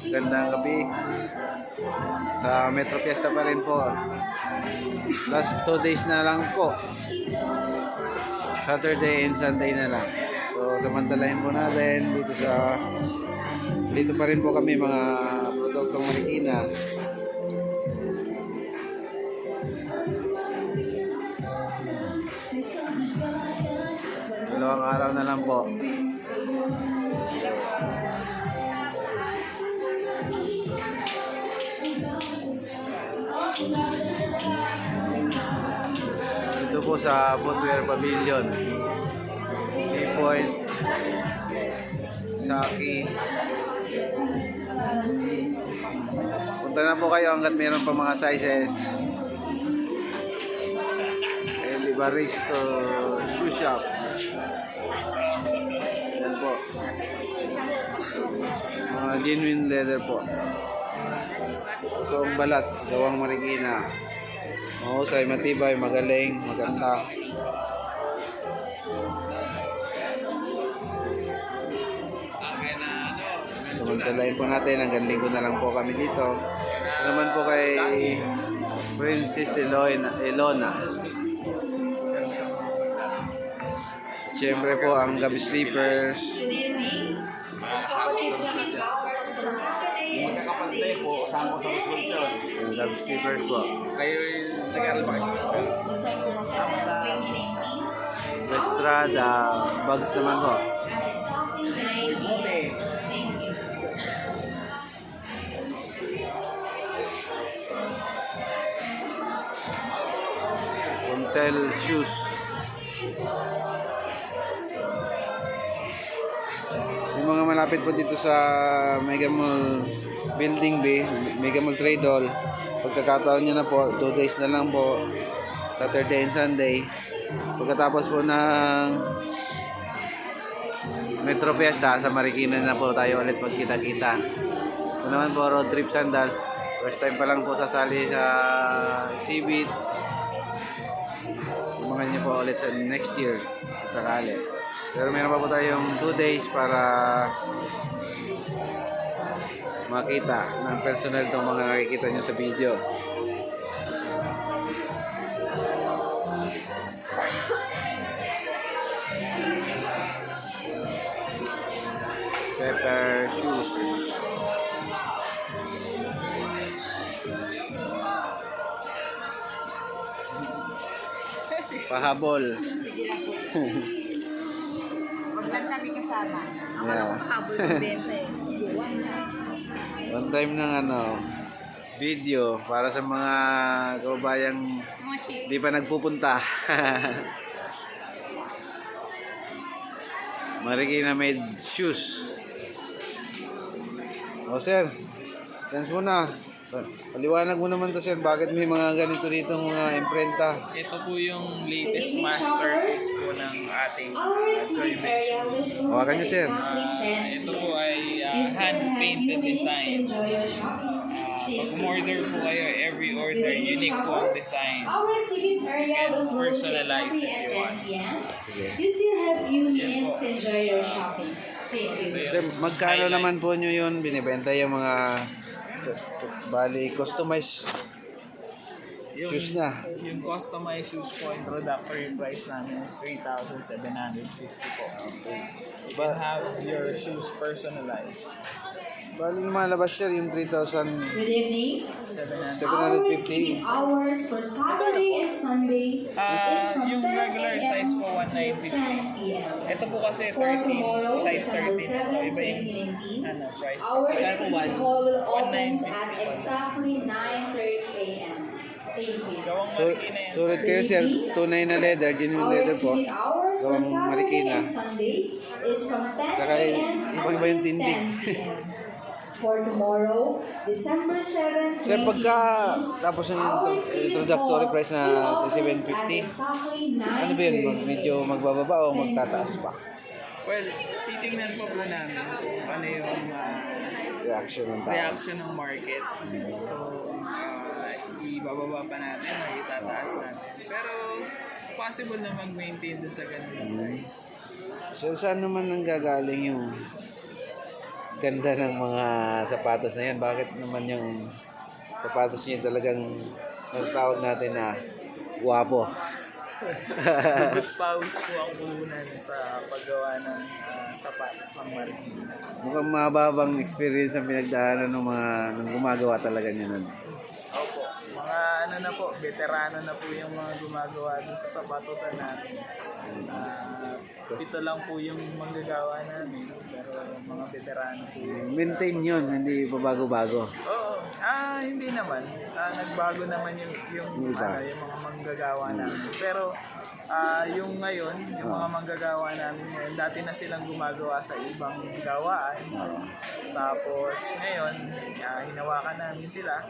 Gandang gabi. Sa Metro Fiesta pa rin po. Last 2 days na lang po. Saturday and Sunday na lang. So samantalahin po natin dito pa rin po kami mga produktong Marikina. Dalawang araw na lang po. Ito po sa footwear pavilion. Point Saki. Punta na po kayo hanggat mayroon pa mga sizes. Baristo shoe shop. Yan po. Mga genuine leather po. Ito ang balat, gawang Marikina. Mahusay, matibay, magaling, maganda. Samantalahin po natin, hanggang linggo na lang po kami dito. Ito naman po kay Princess Elona. Siyempre po ang gabi slippers. Ang gabi slippers po. Kayo nag-aaral ba kayo? Estrada, bags naman po. Hotel shoes. Yung mga malapit po dito sa Megamall Building B, Megamall Trade. Pagkakataon nyo na po, 2 days na lang po, Saturday and Sunday. Pagkatapos po ng Metro Fiesta sa Marikina na po tayo ulit magkita-kita. Ito naman po, Roadtrip Sandals. First time pa lang po sasali sa exhibit. Umangan nyo po ulit sa next year sakali. Pero meron pa po tayong 2 days para makita ng personal itong mga nakikita nyo sa video. Pepper shoes. Pahabol. Huwag kami kasama. Ako Yeah. lang pahabol ng benta eh. One time ng video para sa mga kababayang Mga chicks. di pa nagpupunta. Marikina made shoes. O sir, dance muna. Paliwanag mo naman to sir, bakit may mga ganito dito mga imprenta? Ito po yung latest masterpiece po ng ating joint venture. Hawakan nyo sir. Ito po ay hand-painted design. Pag order po kayo, every order, unique po ang design. You can personalize if you want. You still have few minutes to enjoy your shopping. Thank you. Sir, magkano naman po nyo yun binibenta yung mga bali customized shoes na? Yung customized shoes po, introductory price namin is 3,750 po. You can have your shoes personalized. Bali lumalabas sir yung 3,750. Good evening. 750. Hours for Saturday and Sunday is from Yung 10 regular size po, a.m. to 1,950. 10 p.m. Ito po kasi For 13, tomorrow, size December 13. So 7, iba yung 2019, price. our So, exhibit hall will open 1,950 at exactly 9:30 a.m. Thank you. Gawang So, Marikina yan. sulit kayo sir, tunay na leather, genuine Our leather po. exhibit hours for Gawang Saturday Marikina. and Sunday is from 10 Saka a.m. iba-iba yung until tindig. 10 p.m. For tomorrow, December 7, Sir, 2019, pagka tapos yung introductory price na 750, ano ba yun? Medyo magbababa o magtataas pa? Well, titingnan po namin kung ano yung Reaction ng tao. reaction ng market. So, ibababa pa natin o itataas natin. Pero, possible na mag-maintain doon sa ganung price. So, saan naman nanggagaling yung ganda ng mga sapatos na yan. Bakit naman yung sapatos niya talagang natawag natin na guwapo? Pawis po ang puhunan sa paggawa ng sapatos ng Marikina. Mukhang mababang experience ang pinagdaanan ng mga nang gumagawa talaga niya nun. Opo, mga ano na po, veterano na po yung mga gumagawa dun sa sapatosan natin. Dito lang po yung manggagawa namin, pero mga veterano po. Maintain yun, hindi pa bago-bago. Oo, hindi naman. Nagbago naman yung mga manggagawa namin. Pero yung ngayon, yung mga manggagawa namin ngayon, dati na silang gumagawa sa ibang gawaan. Tapos ngayon, hinawakan namin sila.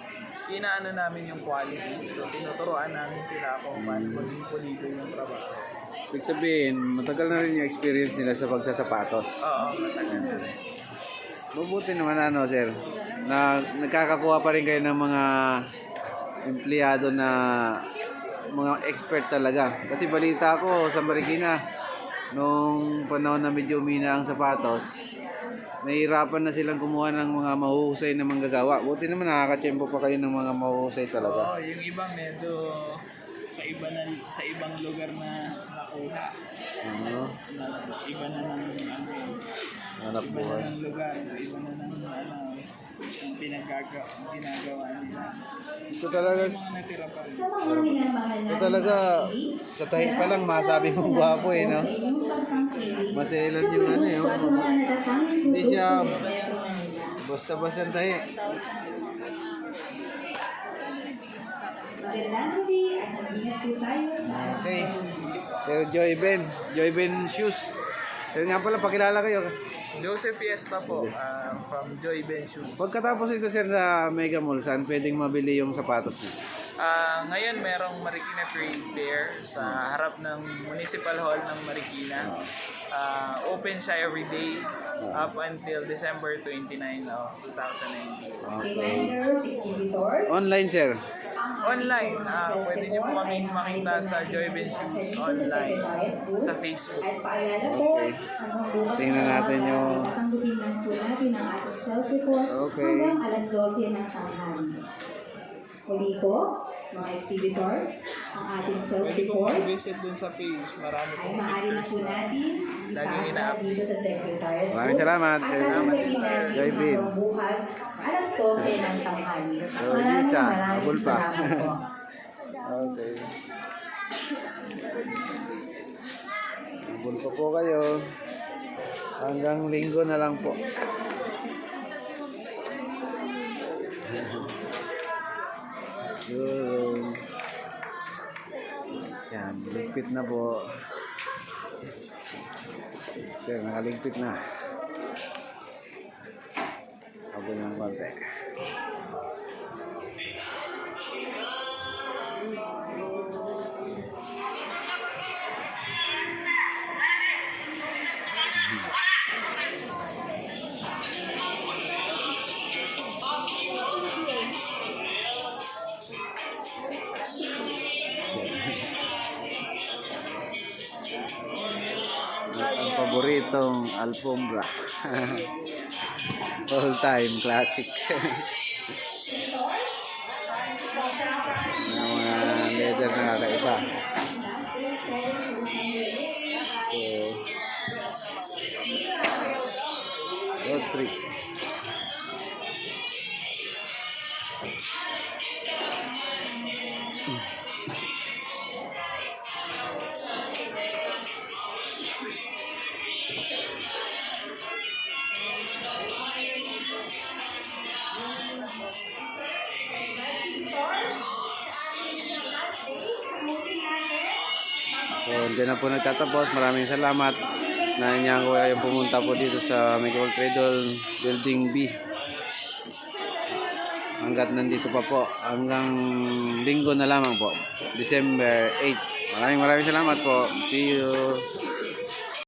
Inaano namin yung quality. So tinuturoan namin sila kung paano maging pulido yung trabaho. Ibig sabihin, matagal na rin yung experience nila sa pagsasapatos. Oo, matagal na rin. Mabuti naman sir, na nagkakakuha pa rin kayo ng mga empleyado na mga expert talaga. Kasi balita ko sa Marikina, nung panahon na medyo umina ang sapatos, nahihirapan na silang kumuha ng mga mahuhusay na manggagawa. Buti naman nakakatsyempo pa kayo ng mga mahuhusay talaga. Oo, yung iba medyo sa ibang lugar na nakuha. Iba na ng Hanap iba buhay. na ng lugar, iba na ng ang ginagawa nila. Ito talaga, Yung mga natira pa rin. Sa mga minamahal ito talaga, sa tahi pa lang masabi mong gwapo eh, no? Maselan yung ano eh. Sa mga natatanging Hindi siya produkto ng Metro Manila. basta-basta ang tahi. Magandang gabi at mag-ingat po tayo sa Okay. Sir Joy Ben Shoes. Sir nga pala, pakilala kayo. Metro Fiesta po, from Joy Ben Shoes. Pagkatapos ito sir sa Megamall, saan pwedeng mabili yung sapatos niyo? Ngayon merong Marikina Trade Fair sa harap ng Municipal Hall ng Marikina. Open siya every day up until December 29 of 2019. Okay. reminders, exhibitors. Online sir. Online, pwede niyo po kaming makita sa Joy Ben Shoes online sa Facebook. At paalala po, Okay. hanggang bukas Tingnan na natin umaga, yung- tatanggapin lang po natin ang ating sales report Okay. hanggang alas 12 ng tanghali. Muli po, mga exhibitors, ang ating sales Pwede po report mag-visit dun sa page. Marami ay pong maaari na po pictures na. natin Laging ipasa ina-update. dito sa Secretariat Maraming booth. salamat. At tatanggapin natin Joy Ben. hanggang bukas alas 12 ng tanghali. Lisa, Maraming abol pa. salamat po. Okay. Abol pa po kayo. Hanggang linggo na lang po. Yun. Yan, ligpit na po. Sir, nakaligpit na. Abol ng konti. Ang paboritong alfombra. All time classic. Ng mga leather na kakaiba. So, road trip. So, dyan na po nagtatapos. Maraming salamat na niya ko kayong pumunta po dito sa Megamall Trade Building B. Hanggat nandito pa po. Hanggang linggo na lamang po. December 8. Maraming salamat po. See you.